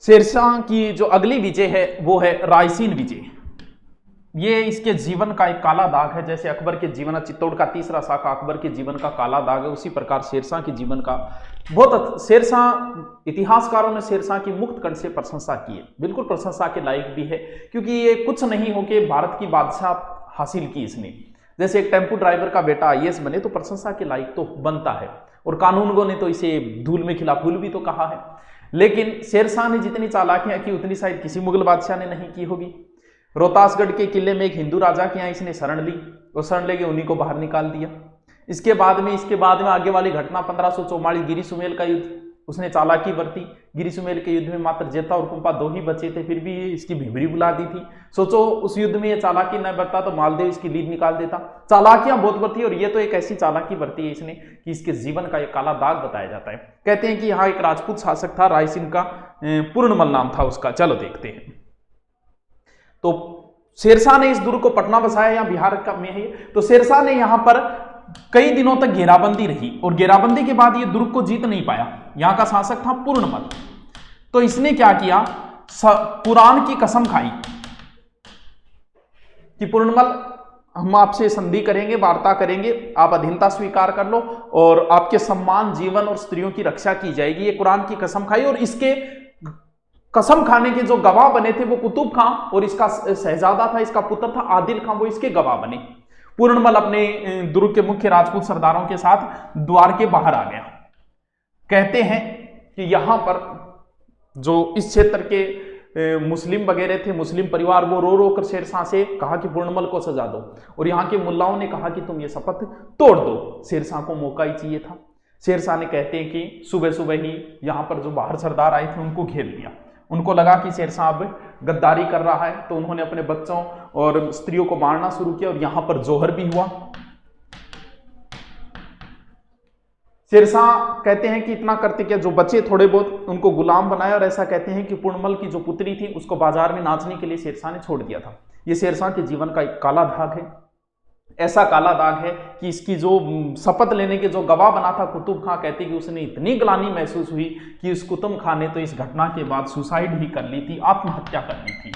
शेरशाह की जो अगली विजय है वो है रायसीन विजय। ये इसके जीवन का एक काला दाग है। जैसे अकबर के जीवन, चित्तौड़ का तीसरा शाखा अकबर के जीवन का काला दाग है, उसी प्रकार शेरशाह के जीवन का शेरशाह, इतिहासकारों ने शेरशाह की मुक्त कंठ से प्रशंसा की है, बिल्कुल प्रशंसा के लायक भी है, क्योंकि ये कुछ नहीं होके भारत की बादशाह हासिल की इसने। जैसे एक टेम्पू ड्राइवर का बेटा आईएएस बने तो प्रशंसा के लायक तो बनता है, और कानूनगों ने तो इसे धूल में खिला फूल भी तो कहा है। लेकिन शेरशाह ने जितनी चालाकियां की उतनी शायद किसी मुगल बादशाह ने नहीं की होगी। रोहतासगढ़ के किले में एक हिंदू राजा के यहाँ इसने शरण ली और शरण लेके उन्हीं को बाहर निकाल दिया। इसके बाद में आगे वाली घटना 1544 गिरी सुमेल का युद्ध, उसने चालाकी बरती। गिरी सुमेल के युद्ध में मात्र जेता और कुंपा 2 ही बचे थे, फिर भी इसकी भिबरी बुला दी थी। सोचो उस युद्ध में ये चालाकी न बरता तो मालदेव इसकी लीड निकाल देता। चालाकियां बहुत बरती, और ये तो एक ऐसी चालाकी बरती है इसने कि इसके जीवन का एक काला दाग बताया जाता है। कहते हैं कि यहाँ एक राजपूत शासक था, रायसीन का पूर्णमल नाम था उसका। चलो देखते हैं। तो शेरशाह ने इस दुर्ग को पटना बसाया, या बिहार का में है। तो शेरशाह ने यहाँ पर कई दिनों तक घेराबंदी रही, और घेराबंदी के बाद ये दुर्ग को जीत नहीं पाया। यहाँ का शासक था पूर्णमल। तो इसने क्या किया, कुरान की कसम खाई कि पूर्णमल हम आपसे संधि करेंगे, वार्ता करेंगे, आप अधीनता स्वीकार कर लो और आपके सम्मान, जीवन और स्त्रियों की रक्षा की जाएगी। ये कुरान की कसम खाई, और इसके कसम खाने के जो गवाह बने थे वो कुतुब खां, और इसका शहजादा था, इसका पुत्र था आदिल खां, वो इसके गवाह बने। पूर्णमल अपने दुर्ग के मुख्य राजपूत सरदारों के साथ द्वार के बाहर आ गया। कहते हैं कि यहां पर जो इस क्षेत्र के मुस्लिम वगैरह थे, मुस्लिम परिवार, वो रो रो कर शेरशाह से कहा कि पूर्णमल को सजा दो, और यहाँ के मुल्लाओं ने कहा कि तुम ये शपथ तोड़ दो। शेरशाह को मौका ही चाहिए था। शेरशाह ने, कहते हैं कि सुबह सुबह ही यहाँ पर जो बाहर सरदार आए थे उनको घेर लिया। उनको लगा कि शेरशाह अब गद्दारी कर रहा है, तो उन्होंने अपने बच्चों और स्त्रियों को मारना शुरू किया, और यहां पर जोहर भी हुआ। शेरशाह कहते हैं कि इतना करते क्या, जो बचे थोड़े बहुत उनको गुलाम बनाया, और ऐसा कहते हैं कि पूर्णमल की जो पुत्री थी उसको बाजार में नाचने के लिए शेरशाह ने छोड़ दिया था। यह शेरशाह के जीवन का एक काला दाग है। ऐसा काला दाग है कि इसकी जो शपथ लेने के जो गवाह बना था कुतुब खां, कहते कि उसने इतनी ग्लानि महसूस हुई कि उस कुतुब खां ने तो इस घटना के बाद सुसाइड ही कर ली थी, आत्महत्या कर ली थी।